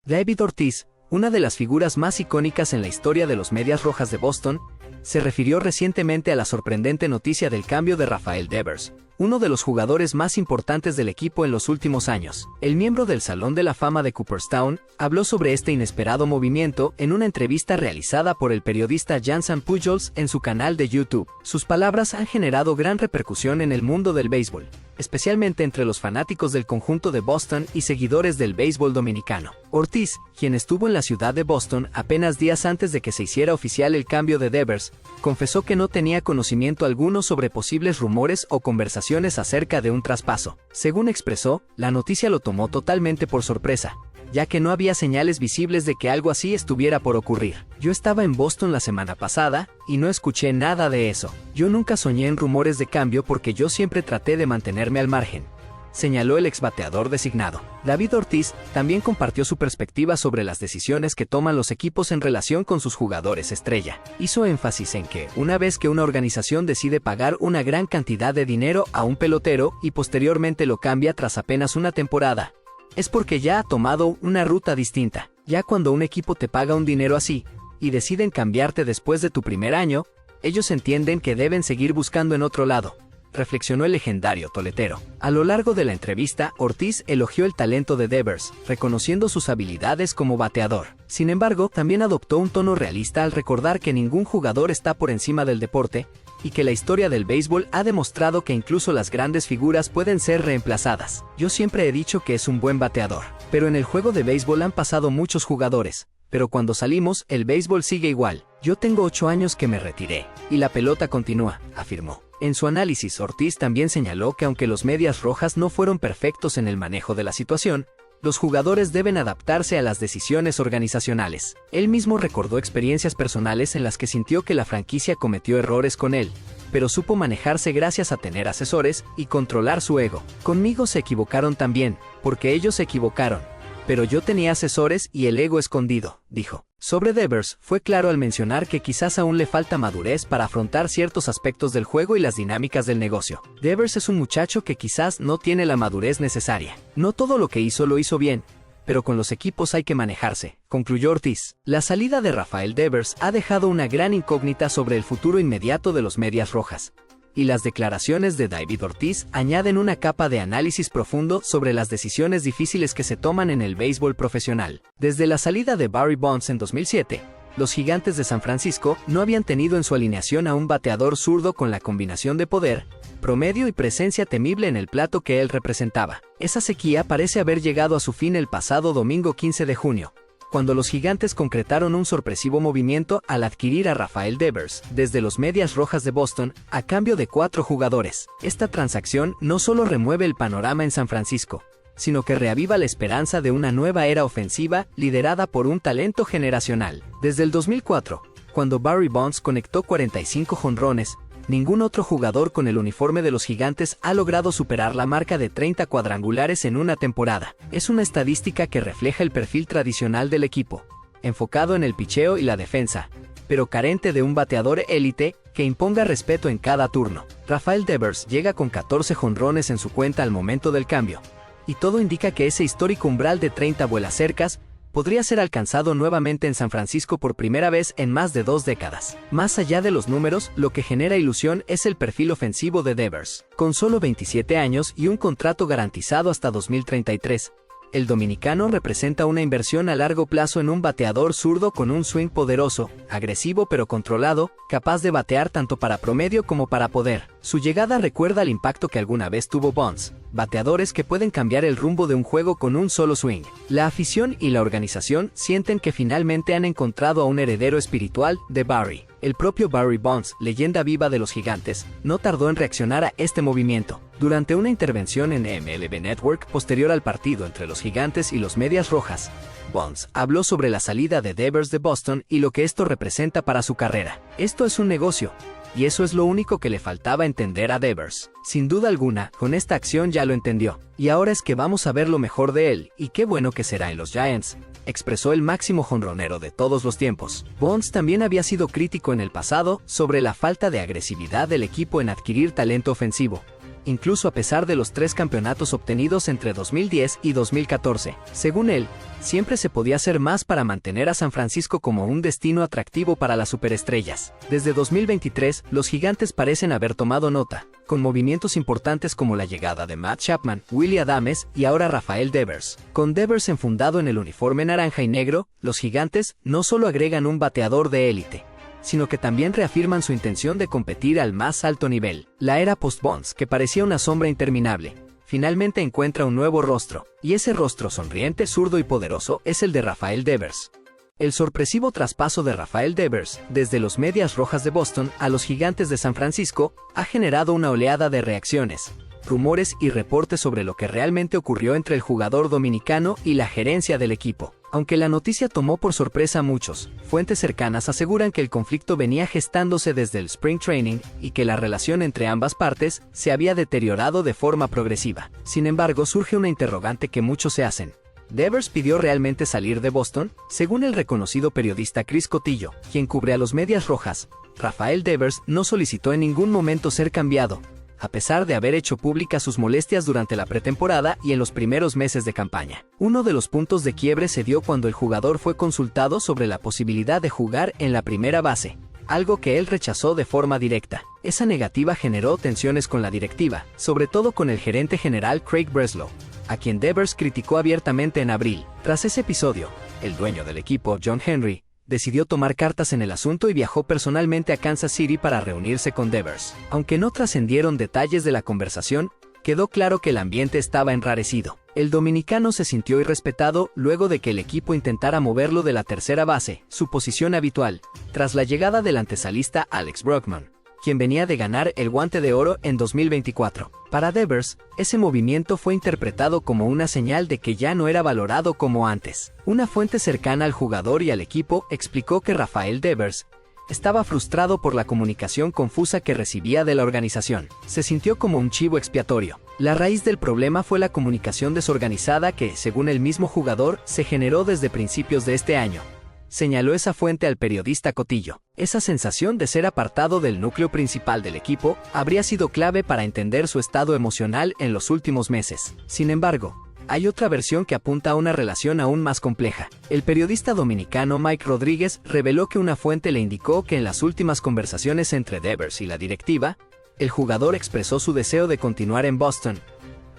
David Ortiz, una de las figuras más icónicas en la historia de los Medias Rojas de Boston, se refirió recientemente a la sorprendente noticia del cambio de Rafael Devers, uno de los jugadores más importantes del equipo en los últimos años. El miembro del Salón de la Fama de Cooperstown habló sobre este inesperado movimiento en una entrevista realizada por el periodista Jansen Pujols en su canal de YouTube. Sus palabras han generado gran repercusión en el mundo del béisbol, especialmente entre los fanáticos del conjunto de Boston y seguidores del béisbol dominicano. Ortiz, quien estuvo en la ciudad de Boston apenas días antes de que se hiciera oficial el cambio de Devers, confesó que no tenía conocimiento alguno sobre posibles rumores o conversaciones acerca de un traspaso. Según expresó, la noticia lo tomó totalmente por sorpresa, ya que no había señales visibles de que algo así estuviera por ocurrir. Yo estaba en Boston la semana pasada, y no escuché nada de eso. Yo nunca soñé en rumores de cambio porque yo siempre traté de mantenerme al margen, señaló el exbateador designado. David Ortiz también compartió su perspectiva sobre las decisiones que toman los equipos en relación con sus jugadores estrella. Hizo énfasis en que, una vez que una organización decide pagar una gran cantidad de dinero a un pelotero y posteriormente lo cambia tras apenas una temporada, es porque ya ha tomado una ruta distinta. Ya cuando un equipo te paga un dinero así, y deciden cambiarte después de tu primer año, ellos entienden que deben seguir buscando en otro lado, reflexionó el legendario toletero. A lo largo de la entrevista, Ortiz elogió el talento de Devers, reconociendo sus habilidades como bateador. Sin embargo, también adoptó un tono realista al recordar que ningún jugador está por encima del deporte, y que la historia del béisbol ha demostrado que incluso las grandes figuras pueden ser reemplazadas. Yo siempre he dicho que es un buen bateador, pero en el juego de béisbol han pasado muchos jugadores, pero cuando salimos, el béisbol sigue igual. Yo tengo 8 años que me retiré, y la pelota continúa, afirmó. En su análisis, Ortiz también señaló que aunque los Medias Rojas no fueron perfectos en el manejo de la situación, los jugadores deben adaptarse a las decisiones organizacionales. Él mismo recordó experiencias personales en las que sintió que la franquicia cometió errores con él, pero supo manejarse gracias a tener asesores y controlar su ego. Conmigo se equivocaron también, porque ellos se equivocaron, pero yo tenía asesores y el ego escondido, dijo. Sobre Devers, fue claro al mencionar que quizás aún le falta madurez para afrontar ciertos aspectos del juego y las dinámicas del negocio. Devers es un muchacho que quizás no tiene la madurez necesaria. No todo lo que hizo lo hizo bien, pero con los equipos hay que manejarse, concluyó Ortiz. La salida de Rafael Devers ha dejado una gran incógnita sobre el futuro inmediato de los Medias Rojas, y las declaraciones de David Ortiz añaden una capa de análisis profundo sobre las decisiones difíciles que se toman en el béisbol profesional. Desde la salida de Barry Bonds en 2007, los Gigantes de San Francisco no habían tenido en su alineación a un bateador zurdo con la combinación de poder, promedio y presencia temible en el plato que él representaba. Esa sequía parece haber llegado a su fin el pasado domingo 15 de junio. Cuando los Gigantes concretaron un sorpresivo movimiento al adquirir a Rafael Devers desde los Medias Rojas de Boston a cambio de 4 jugadores. Esta transacción no solo remueve el panorama en San Francisco, sino que reaviva la esperanza de una nueva era ofensiva liderada por un talento generacional. Desde el 2004, cuando Barry Bonds conectó 45 jonrones, ningún otro jugador con el uniforme de los Gigantes ha logrado superar la marca de 30 cuadrangulares en una temporada. Es una estadística que refleja el perfil tradicional del equipo, enfocado en el picheo y la defensa, pero carente de un bateador élite que imponga respeto en cada turno. Rafael Devers llega con 14 jonrones en su cuenta al momento del cambio, y todo indica que ese histórico umbral de 30 vuelacercas podría ser alcanzado nuevamente en San Francisco por primera vez en más de 2 décadas. Más allá de los números, lo que genera ilusión es el perfil ofensivo de Devers. Con solo 27 años y un contrato garantizado hasta 2033, el dominicano representa una inversión a largo plazo en un bateador zurdo con un swing poderoso, agresivo pero controlado, capaz de batear tanto para promedio como para poder. Su llegada recuerda al impacto que alguna vez tuvo Bonds, bateadores que pueden cambiar el rumbo de un juego con un solo swing. La afición y la organización sienten que finalmente han encontrado a un heredero espiritual de Barry. El propio Barry Bonds, leyenda viva de los Gigantes, no tardó en reaccionar a este movimiento. Durante una intervención en MLB Network posterior al partido entre los Gigantes y los Medias Rojas, Bonds habló sobre la salida de Devers de Boston y lo que esto representa para su carrera. Esto es un negocio, y eso es lo único que le faltaba entender a Devers. Sin duda alguna, con esta acción ya lo entendió, y ahora es que vamos a ver lo mejor de él, y qué bueno que será en los Giants, expresó el máximo jonronero de todos los tiempos. Bonds también había sido crítico en el pasado sobre la falta de agresividad del equipo en adquirir talento ofensivo, incluso a pesar de los 3 campeonatos obtenidos entre 2010 y 2014. Según él, siempre se podía hacer más para mantener a San Francisco como un destino atractivo para las superestrellas. Desde 2023, los Gigantes parecen haber tomado nota, con movimientos importantes como la llegada de Matt Chapman, Willy Adames y ahora Rafael Devers. Con Devers enfundado en el uniforme naranja y negro, los Gigantes no solo agregan un bateador de élite, sino que también reafirman su intención de competir al más alto nivel. La era post-Bonds, que parecía una sombra interminable, finalmente encuentra un nuevo rostro, y ese rostro sonriente, zurdo y poderoso es el de Rafael Devers. El sorpresivo traspaso de Rafael Devers, desde los Medias Rojas de Boston a los Gigantes de San Francisco, ha generado una oleada de reacciones, rumores y reportes sobre lo que realmente ocurrió entre el jugador dominicano y la gerencia del equipo. Aunque la noticia tomó por sorpresa a muchos, fuentes cercanas aseguran que el conflicto venía gestándose desde el Spring Training y que la relación entre ambas partes se había deteriorado de forma progresiva. Sin embargo, surge una interrogante que muchos se hacen. ¿Devers pidió realmente salir de Boston? Según el reconocido periodista Chris Cotillo, quien cubre a los Medias Rojas, Rafael Devers no solicitó en ningún momento ser cambiado, a pesar de haber hecho públicas sus molestias durante la pretemporada y en los primeros meses de campaña. Uno de los puntos de quiebre se dio cuando el jugador fue consultado sobre la posibilidad de jugar en la primera base, algo que él rechazó de forma directa. Esa negativa generó tensiones con la directiva, sobre todo con el gerente general Craig Breslow, a quien Devers criticó abiertamente en abril. Tras ese episodio, el dueño del equipo, John Henry, decidió tomar cartas en el asunto y viajó personalmente a Kansas City para reunirse con Devers. Aunque no trascendieron detalles de la conversación, quedó claro que el ambiente estaba enrarecido. El dominicano se sintió irrespetado luego de que el equipo intentara moverlo de la tercera base, su posición habitual, tras la llegada del antesalista Alex Brockman, quien venía de ganar el Guante de Oro en 2024. Para Devers, ese movimiento fue interpretado como una señal de que ya no era valorado como antes. Una fuente cercana al jugador y al equipo explicó que Rafael Devers estaba frustrado por la comunicación confusa que recibía de la organización. Se sintió como un chivo expiatorio. La raíz del problema fue la comunicación desorganizada que, según el mismo jugador, se generó desde principios de este año. Señaló esa fuente al periodista Cotillo. Esa sensación de ser apartado del núcleo principal del equipo habría sido clave para entender su estado emocional en los últimos meses. Sin embargo, hay otra versión que apunta a una relación aún más compleja. El periodista dominicano Mike Rodríguez reveló que una fuente le indicó que en las últimas conversaciones entre Devers y la directiva, el jugador expresó su deseo de continuar en Boston,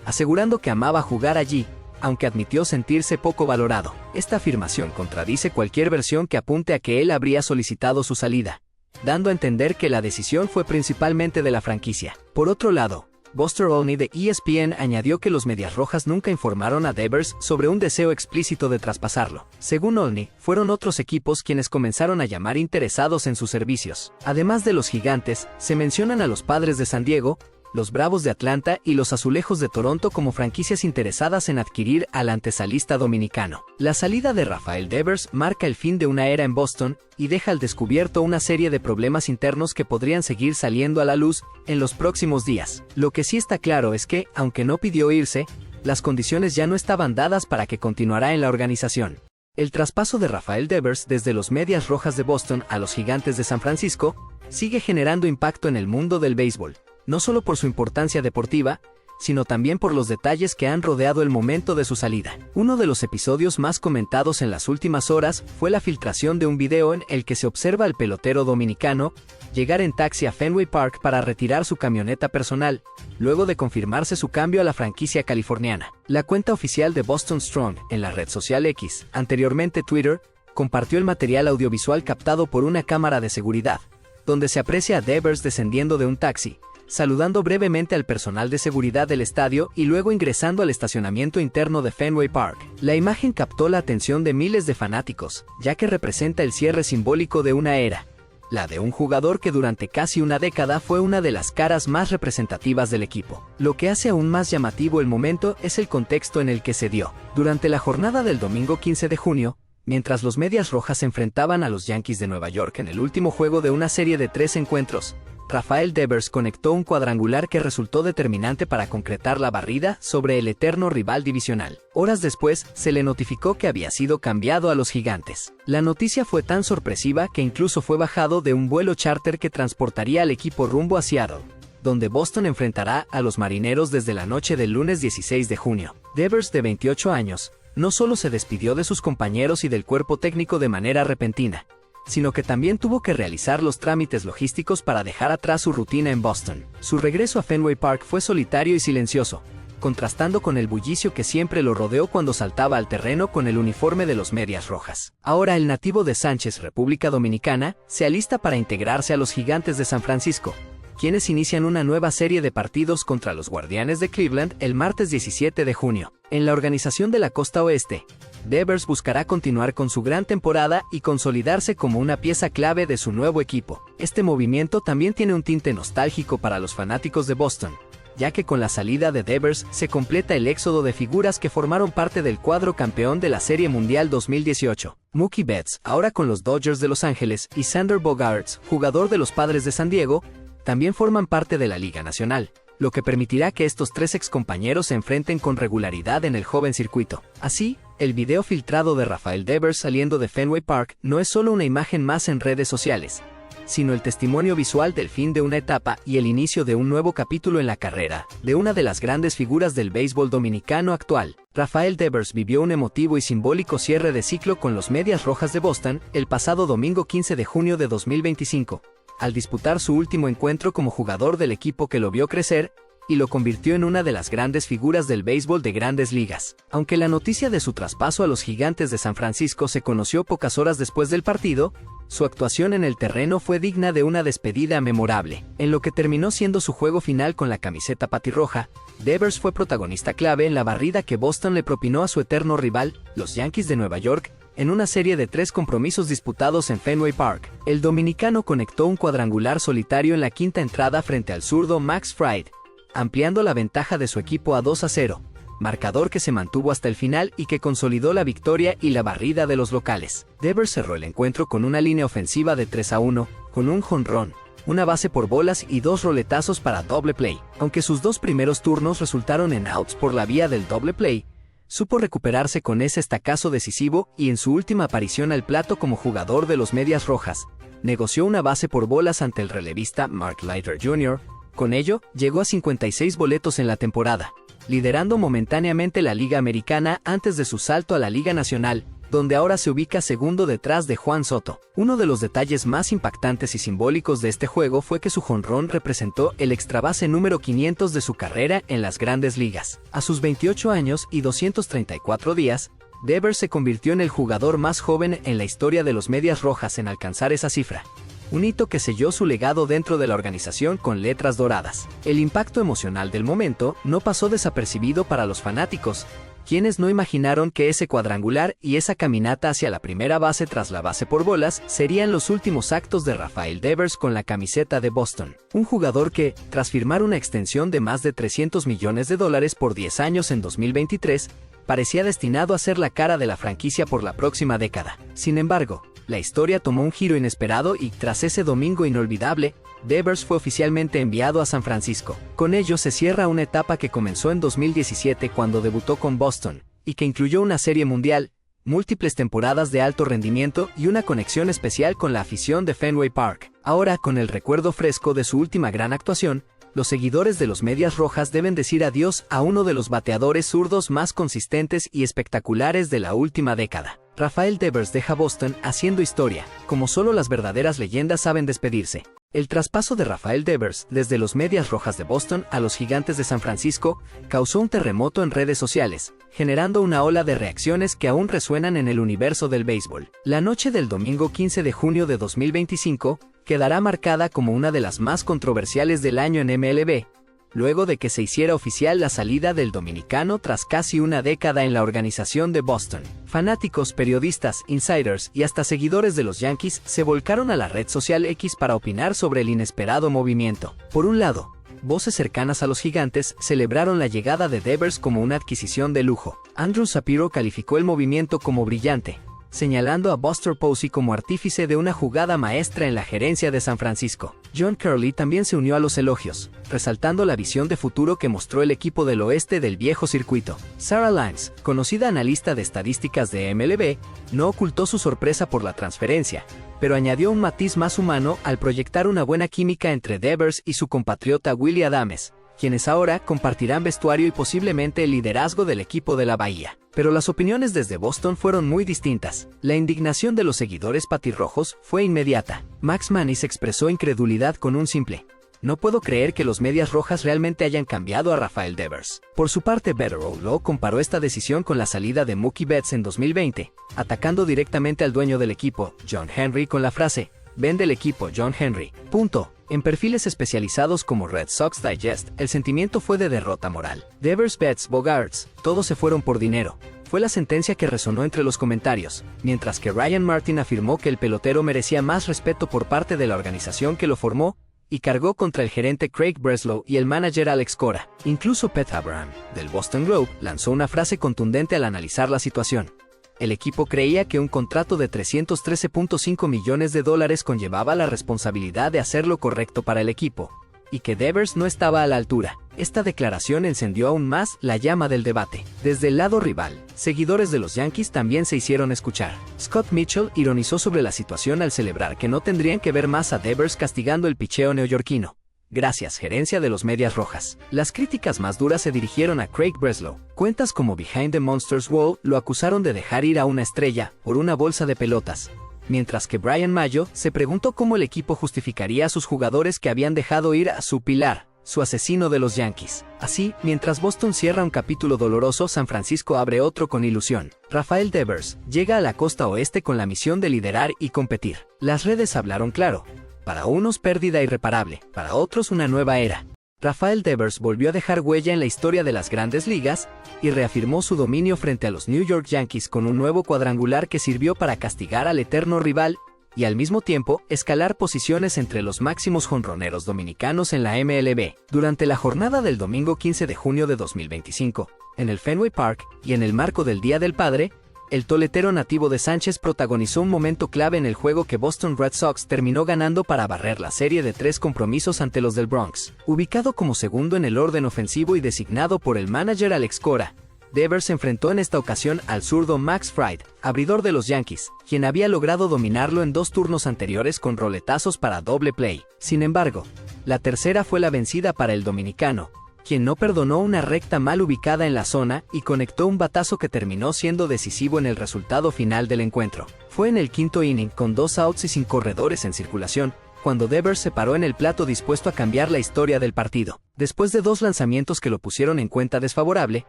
asegurando que amaba jugar allí, aunque admitió sentirse poco valorado. Esta afirmación contradice cualquier versión que apunte a que él habría solicitado su salida, dando a entender que la decisión fue principalmente de la franquicia. Por otro lado, Buster Olney de ESPN añadió que los Medias Rojas nunca informaron a Devers sobre un deseo explícito de traspasarlo. Según Olney, fueron otros equipos quienes comenzaron a llamar interesados en sus servicios. Además de los Gigantes, se mencionan a los Padres de San Diego, los Bravos de Atlanta y los Azulejos de Toronto como franquicias interesadas en adquirir al antesalista dominicano. La salida de Rafael Devers marca el fin de una era en Boston y deja al descubierto una serie de problemas internos que podrían seguir saliendo a la luz en los próximos días. Lo que sí está claro es que, aunque no pidió irse, las condiciones ya no estaban dadas para que continuara en la organización. El traspaso de Rafael Devers desde los Medias Rojas de Boston a los Gigantes de San Francisco sigue generando impacto en el mundo del béisbol, no solo por su importancia deportiva, sino también por los detalles que han rodeado el momento de su salida. Uno de los episodios más comentados en las últimas horas fue la filtración de un video en el que se observa al pelotero dominicano llegar en taxi a Fenway Park para retirar su camioneta personal, luego de confirmarse su cambio a la franquicia californiana. La cuenta oficial de Boston Strong en la red social X, anteriormente Twitter, compartió el material audiovisual captado por una cámara de seguridad, donde se aprecia a Devers descendiendo de un taxi, saludando brevemente al personal de seguridad del estadio y luego ingresando al estacionamiento interno de Fenway Park. La imagen captó la atención de miles de fanáticos, ya que representa el cierre simbólico de una era, la de un jugador que durante casi una década fue una de las caras más representativas del equipo. Lo que hace aún más llamativo el momento es el contexto en el que se dio. Durante la jornada del domingo 15 de junio, mientras los Medias Rojas se enfrentaban a los Yankees de Nueva York en el último juego de una serie de 3 encuentros, Rafael Devers conectó un cuadrangular que resultó determinante para concretar la barrida sobre el eterno rival divisional. Horas después, se le notificó que había sido cambiado a los Gigantes. La noticia fue tan sorpresiva que incluso fue bajado de un vuelo charter que transportaría al equipo rumbo a Seattle, donde Boston enfrentará a los Marineros desde la noche del lunes 16 de junio. Devers, de 28 años, no solo se despidió de sus compañeros y del cuerpo técnico de manera repentina, sino que también tuvo que realizar los trámites logísticos para dejar atrás su rutina en Boston. Su regreso a Fenway Park fue solitario y silencioso, contrastando con el bullicio que siempre lo rodeó cuando saltaba al terreno con el uniforme de los Medias Rojas. Ahora el nativo de Sánchez, República Dominicana, se alista para integrarse a los Gigantes de San Francisco, quienes inician una nueva serie de partidos contra los Guardianes de Cleveland el martes 17 de junio. En la organización de la Costa Oeste, Devers buscará continuar con su gran temporada y consolidarse como una pieza clave de su nuevo equipo. Este movimiento también tiene un tinte nostálgico para los fanáticos de Boston, ya que con la salida de Devers se completa el éxodo de figuras que formaron parte del cuadro campeón de la Serie Mundial 2018. Mookie Betts, ahora con los Dodgers de Los Ángeles, y Xander Bogaerts, jugador de los Padres de San Diego, también forman parte de la Liga Nacional, lo que permitirá que estos tres excompañeros se enfrenten con regularidad en el joven circuito. Así, el video filtrado de Rafael Devers saliendo de Fenway Park no es solo una imagen más en redes sociales, sino el testimonio visual del fin de una etapa y el inicio de un nuevo capítulo en la carrera de una de las grandes figuras del béisbol dominicano actual. Rafael Devers vivió un emotivo y simbólico cierre de ciclo con los Medias Rojas de Boston el pasado domingo 15 de junio de 2025, al disputar su último encuentro como jugador del equipo que lo vio crecer y lo convirtió en una de las grandes figuras del béisbol de Grandes Ligas. Aunque la noticia de su traspaso a los Gigantes de San Francisco se conoció pocas horas después del partido, su actuación en el terreno fue digna de una despedida memorable. En lo que terminó siendo su juego final con la camiseta patirroja, Devers fue protagonista clave en la barrida que Boston le propinó a su eterno rival, los Yankees de Nueva York, en una serie de 3 compromisos disputados en Fenway Park. El dominicano conectó un cuadrangular solitario en la quinta entrada frente al zurdo Max Fried, ampliando la ventaja de su equipo a 2-0, marcador que se mantuvo hasta el final y que consolidó la victoria y la barrida de los locales. Devers cerró el encuentro con una línea ofensiva de 3-1, con un jonrón, una base por bolas y 2 roletazos para doble play. Aunque sus 2 primeros turnos resultaron en outs por la vía del doble play, supo recuperarse con ese estacazo decisivo y en su última aparición al plato como jugador de los Medias Rojas, negoció una base por bolas ante el relevista Mark Leiter Jr., con ello, llegó a 56 boletos en la temporada, liderando momentáneamente la Liga Americana antes de su salto a la Liga Nacional, donde ahora se ubica segundo detrás de Juan Soto. Uno de los detalles más impactantes y simbólicos de este juego fue que su jonrón representó el extrabase número 500 de su carrera en las Grandes Ligas. A sus 28 años y 234 días, Devers se convirtió en el jugador más joven en la historia de los Medias Rojas en alcanzar esa cifra, un hito que selló su legado dentro de la organización con letras doradas. El impacto emocional del momento no pasó desapercibido para los fanáticos, quienes no imaginaron que ese cuadrangular y esa caminata hacia la primera base tras la base por bolas serían los últimos actos de Rafael Devers con la camiseta de Boston. Un jugador que, tras firmar una extensión de más de $300 millones por 10 años en 2023, parecía destinado a ser la cara de la franquicia por la próxima década. Sin embargo, la historia tomó un giro inesperado y, tras ese domingo inolvidable, Devers fue oficialmente enviado a San Francisco. Con ello se cierra una etapa que comenzó en 2017 cuando debutó con Boston, y que incluyó una serie mundial, múltiples temporadas de alto rendimiento y una conexión especial con la afición de Fenway Park. Ahora, con el recuerdo fresco de su última gran actuación, los seguidores de los Medias Rojas deben decir adiós a uno de los bateadores zurdos más consistentes y espectaculares de la última década. Rafael Devers deja Boston haciendo historia, como solo las verdaderas leyendas saben despedirse. El traspaso de Rafael Devers desde los Medias Rojas de Boston a los Gigantes de San Francisco causó un terremoto en redes sociales, generando una ola de reacciones que aún resuenan en el universo del béisbol. La noche del domingo 15 de junio de 2025 quedará marcada como una de las más controversiales del año en MLB, luego de que se hiciera oficial la salida del dominicano tras casi una década en la organización de Boston. Fanáticos, periodistas, insiders y hasta seguidores de los Yankees se volcaron a la red social X para opinar sobre el inesperado movimiento. Por un lado, voces cercanas a los Gigantes celebraron la llegada de Devers como una adquisición de lujo. Andrew Shapiro calificó el movimiento como brillante, señalando a Buster Posey como artífice de una jugada maestra en la gerencia de San Francisco. John Curley también se unió a los elogios, resaltando la visión de futuro que mostró el equipo del oeste del viejo circuito. Sarah Lines, conocida analista de estadísticas de MLB, no ocultó su sorpresa por la transferencia, pero añadió un matiz más humano al proyectar una buena química entre Devers y su compatriota Willie Adames, quienes ahora compartirán vestuario y posiblemente el liderazgo del equipo de la Bahía. Pero las opiniones desde Boston fueron muy distintas. La indignación de los seguidores patirrojos fue inmediata. Max Manning expresó incredulidad con un simple: "No puedo creer que los Medias Rojas realmente hayan cambiado a Rafael Devers". Por su parte, Better Law comparó esta decisión con la salida de Mookie Betts en 2020, atacando directamente al dueño del equipo, John Henry, con la frase: "Vende el equipo, John Henry". Punto. En perfiles especializados como Red Sox Digest, el sentimiento fue de derrota moral. Devers, Betts, Bogaerts, todos se fueron por dinero. Fue la sentencia que resonó entre los comentarios, mientras que Ryan Martin afirmó que el pelotero merecía más respeto por parte de la organización que lo formó, y cargó contra el gerente Craig Breslow y el manager Alex Cora. Incluso Pat Abraham, del Boston Globe, lanzó una frase contundente al analizar la situación. El equipo creía que un contrato de $313.5 millones conllevaba la responsabilidad de hacer lo correcto para el equipo, y que Devers no estaba a la altura. Esta declaración encendió aún más la llama del debate. Desde el lado rival, seguidores de los Yankees también se hicieron escuchar. Scott Mitchell ironizó sobre la situación al celebrar que no tendrían que ver más a Devers castigando el picheo neoyorquino. Gracias, gerencia de los Medias Rojas. Las críticas más duras se dirigieron a Craig Breslow. Cuentas como Behind the Monsters Wall lo acusaron de dejar ir a una estrella por una bolsa de pelotas, mientras que Brian Mayo se preguntó cómo el equipo justificaría a sus jugadores que habían dejado ir a su pilar, su asesino de los Yankees. Así, mientras Boston cierra un capítulo doloroso, San Francisco abre otro con ilusión. Rafael Devers llega a la costa oeste con la misión de liderar y competir. Las redes hablaron claro. Para unos pérdida irreparable, para otros una nueva era. Rafael Devers volvió a dejar huella en la historia de las grandes ligas y reafirmó su dominio frente a los New York Yankees con un nuevo cuadrangular que sirvió para castigar al eterno rival y al mismo tiempo escalar posiciones entre los máximos jonroneros dominicanos en la MLB. Durante la jornada del domingo 15 de junio de 2025, en el Fenway Park y en el marco del Día del Padre, el toletero nativo de Sánchez protagonizó un momento clave en el juego que Boston Red Sox terminó ganando para barrer la serie de 3 compromisos ante los del Bronx. Ubicado como segundo en el orden ofensivo y designado por el manager Alex Cora, Devers enfrentó en esta ocasión al zurdo Max Fried, abridor de los Yankees, quien había logrado dominarlo en 2 turnos anteriores con roletazos para doble play. Sin embargo, la tercera fue la vencida para el dominicano, quien no perdonó una recta mal ubicada en la zona y conectó un batazo que terminó siendo decisivo en el resultado final del encuentro. Fue en el quinto inning, con 2 outs y sin corredores en circulación, cuando Devers se paró en el plato dispuesto a cambiar la historia del partido. Después de 2 lanzamientos que lo pusieron en cuenta desfavorable,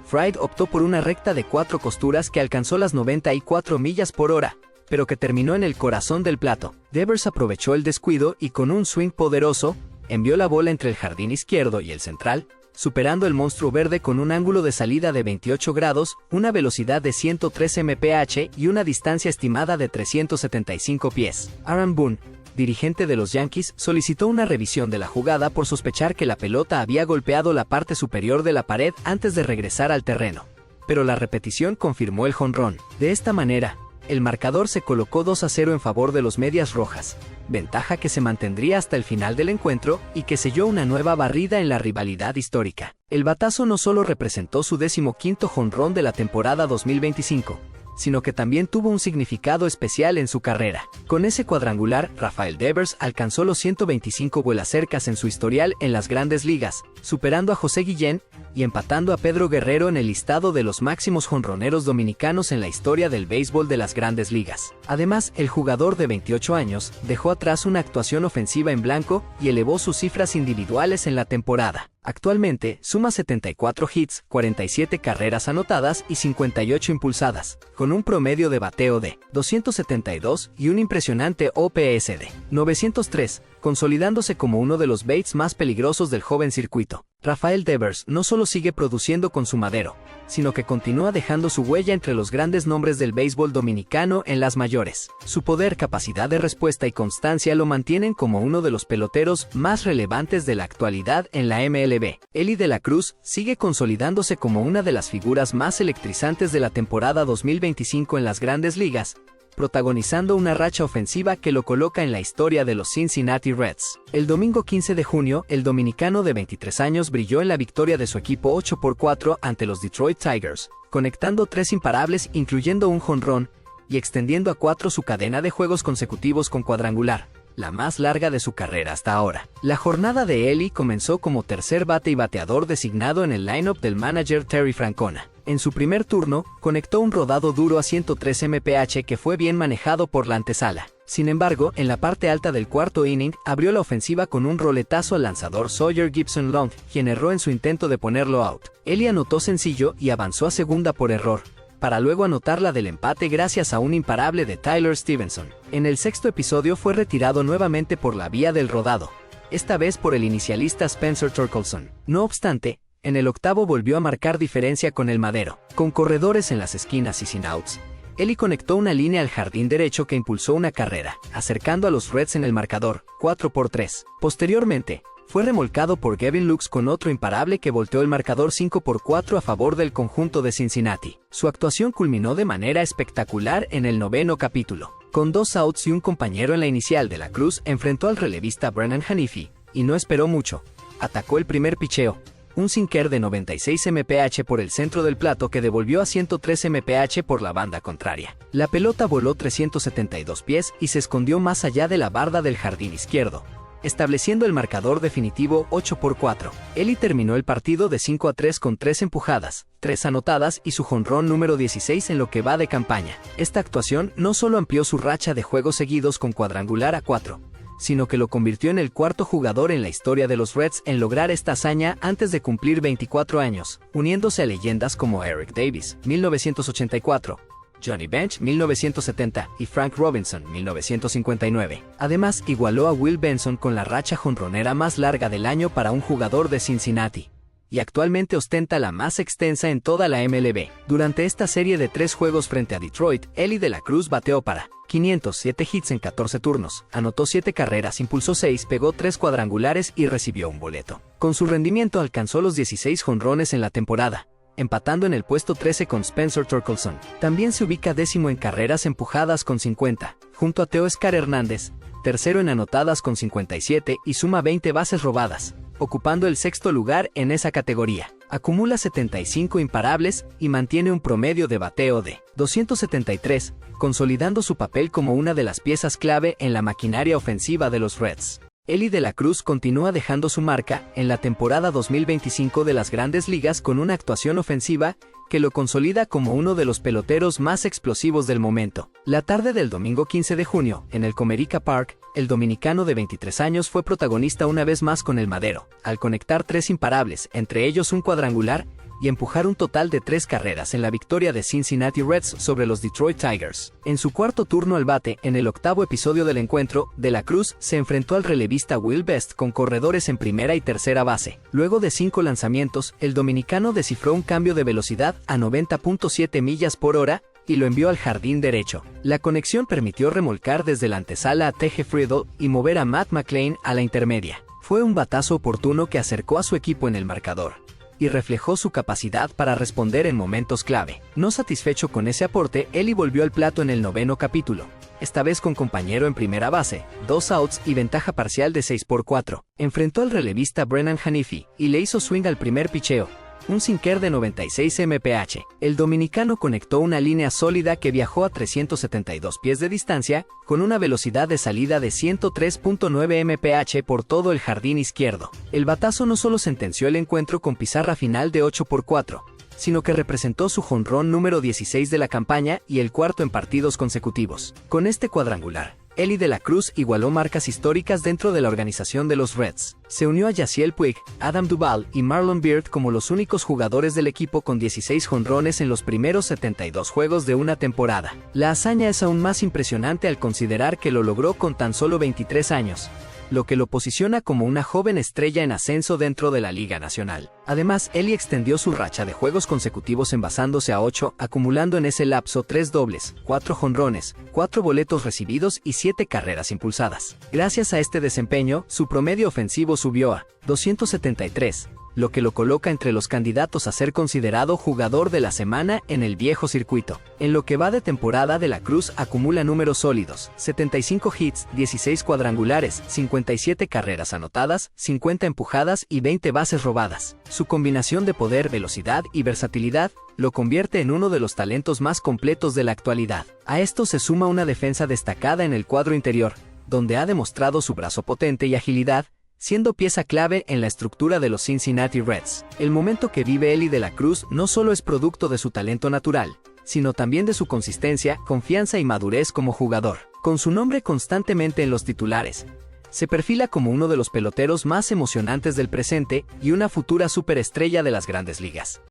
Fried optó por una recta de 4 costuras que alcanzó las 94 millas por hora, pero que terminó en el corazón del plato. Devers aprovechó el descuido y con un swing poderoso, envió la bola entre el jardín izquierdo y el central, superando el monstruo verde con un ángulo de salida de 28 grados, una velocidad de 103 mph y una distancia estimada de 375 pies. Aaron Boone, dirigente de los Yankees, solicitó una revisión de la jugada por sospechar que la pelota había golpeado la parte superior de la pared antes de regresar al terreno. Pero la repetición confirmó el jonrón. De esta manera, el marcador se colocó 2-0 en favor de los Medias Rojas, ventaja que se mantendría hasta el final del encuentro y que selló una nueva barrida en la rivalidad histórica. El batazo no solo representó su 15º jonrón de la temporada 2025, sino que también tuvo un significado especial en su carrera. Con ese cuadrangular, Rafael Devers alcanzó los 125 vuelacercas en su historial en las grandes ligas, superando a José Guillén y empatando a Pedro Guerrero en el listado de los máximos jonroneros dominicanos en la historia del béisbol de las grandes ligas. Además, el jugador de 28 años dejó atrás una actuación ofensiva en blanco y elevó sus cifras individuales en la temporada. Actualmente, suma 74 hits, 47 carreras anotadas y 58 impulsadas, con un promedio de bateo de 272 y un impresionante OPS de 903, consolidándose como uno de los bates más peligrosos del joven circuito. Rafael Devers no solo sigue produciendo con su madero, sino que continúa dejando su huella entre los grandes nombres del béisbol dominicano en las mayores. Su poder, capacidad de respuesta y constancia lo mantienen como uno de los peloteros más relevantes de la actualidad en la MLB. Elly de la Cruz sigue consolidándose como una de las figuras más electrizantes de la temporada 2025 en las grandes ligas, protagonizando una racha ofensiva que lo coloca en la historia de los Cincinnati Reds. El domingo 15 de junio, el dominicano de 23 años brilló en la victoria de su equipo 8-4 ante los Detroit Tigers, conectando 3 imparables incluyendo un jonrón, y extendiendo a 4 su cadena de juegos consecutivos con cuadrangular, la más larga de su carrera hasta ahora. La jornada de Eli comenzó como tercer bate y bateador designado en el lineup del manager Terry Francona. En su primer turno, conectó un rodado duro a 103 mph que fue bien manejado por la antesala. Sin embargo, en la parte alta del cuarto inning, abrió la ofensiva con un roletazo al lanzador Sawyer Gipson Long, quien erró en su intento de ponerlo out. Eli anotó sencillo y avanzó a segunda por error, para luego anotar la del empate gracias a un imparable de Tyler Stevenson. En el sexto episodio fue retirado nuevamente por la vía del rodado, esta vez por el inicialista Spencer Torkelson. No obstante, en el octavo volvió a marcar diferencia con el madero. Con corredores en las esquinas y sin outs, Eli conectó una línea al jardín derecho que impulsó una carrera, acercando a los Reds en el marcador, 4-3. Posteriormente, fue remolcado por Gavin Lux con otro imparable que volteó el marcador 5-4 a favor del conjunto de Cincinnati. Su actuación culminó de manera espectacular en el noveno capítulo. Con 2 outs y un compañero en la inicial, de la Cruz enfrentó al relevista Brennan Hanifee, y no esperó mucho. Atacó el primer picheo, un sinker de 96 mph por el centro del plato que devolvió a 103 mph por la banda contraria. La pelota voló 372 pies y se escondió más allá de la barda del jardín izquierdo, estableciendo el marcador definitivo 8-4. Eli terminó el partido de 5-3 con 3 empujadas, 3 anotadas y su jonrón número 16 en lo que va de campaña. Esta actuación no solo amplió su racha de juegos seguidos con cuadrangular a 4, sino que lo convirtió en el cuarto jugador en la historia de los Reds en lograr esta hazaña antes de cumplir 24 años, uniéndose a leyendas como Eric Davis, 1984, Johnny Bench, 1970 y Frank Robinson, 1959. Además, igualó a Will Benson con la racha jonronera más larga del año para un jugador de Cincinnati, y actualmente ostenta la más extensa en toda la MLB. Durante esta serie de 3 juegos frente a Detroit, Eli de la Cruz bateó para 507 hits en 14 turnos, anotó 7 carreras, impulsó 6, pegó 3 cuadrangulares y recibió un boleto. Con su rendimiento alcanzó los 16 jonrones en la temporada, empatando en el puesto 13 con Spencer Torkelson. También se ubica décimo en carreras empujadas con 50, junto a Teóscar Hernández, tercero en anotadas con 57 y suma 20 bases robadas, ocupando el sexto lugar en esa categoría. Acumula 75 imparables y mantiene un promedio de bateo de 273, consolidando su papel como una de las piezas clave en la maquinaria ofensiva de los Reds. Eli de la Cruz continúa dejando su marca en la temporada 2025 de las Grandes Ligas con una actuación ofensiva que lo consolida como uno de los peloteros más explosivos del momento. La tarde del domingo 15 de junio, en el Comerica Park, el dominicano de 23 años fue protagonista una vez más con el madero, al conectar 3 imparables, entre ellos un cuadrangular, y empujar un total de 3 carreras en la victoria de Cincinnati Reds sobre los Detroit Tigers. En su cuarto turno al bate, en el octavo episodio del encuentro, de la Cruz se enfrentó al relevista Will Best con corredores en primera y tercera base. Luego de 5 lanzamientos, el dominicano descifró un cambio de velocidad a 90.7 millas por hora y lo envió al jardín derecho. La conexión permitió remolcar desde la antesala a T.J. Friedl y mover a Matt McLain a la intermedia. Fue un batazo oportuno que acercó a su equipo en el marcador y reflejó su capacidad para responder en momentos clave. No satisfecho con ese aporte, Eli volvió al plato en el noveno capítulo, esta vez con compañero en primera base, 2 outs y ventaja parcial de 6-4. Enfrentó al relevista Brennan Hanifee y le hizo swing al primer picheo, un sinker de 96 mph. El dominicano conectó una línea sólida que viajó a 372 pies de distancia, con una velocidad de salida de 103.9 mph por todo el jardín izquierdo. El batazo no solo sentenció el encuentro con pizarra final de 8-4, sino que representó su jonrón número 16 de la campaña y el cuarto en partidos consecutivos. Con este cuadrangular, Eli de la Cruz igualó marcas históricas dentro de la organización de los Reds. Se unió a Yasiel Puig, Adam Duvall y Marlon Byrd como los únicos jugadores del equipo con 16 jonrones en los primeros 72 juegos de una temporada. La hazaña es aún más impresionante al considerar que lo logró con tan solo 23 años, lo que lo posiciona como una joven estrella en ascenso dentro de la Liga Nacional. Además, Eli extendió su racha de juegos consecutivos envasándose a 8, acumulando en ese lapso 3 dobles, 4 jonrones, 4 boletos recibidos y 7 carreras impulsadas. Gracias a este desempeño, su promedio ofensivo subió a 273, lo que lo coloca entre los candidatos a ser considerado jugador de la semana en el viejo circuito. En lo que va de temporada, De la Cruz acumula números sólidos: 75 hits, 16 cuadrangulares, 57 carreras anotadas, 50 empujadas y 20 bases robadas. Su combinación de poder, velocidad y versatilidad lo convierte en uno de los talentos más completos de la actualidad. A esto se suma una defensa destacada en el cuadro interior, donde ha demostrado su brazo potente y agilidad, siendo pieza clave en la estructura de los Cincinnati Reds. El momento que vive Elly De la Cruz no solo es producto de su talento natural, sino también de su consistencia, confianza y madurez como jugador. Con su nombre constantemente en los titulares, se perfila como uno de los peloteros más emocionantes del presente y una futura superestrella de las Grandes Ligas.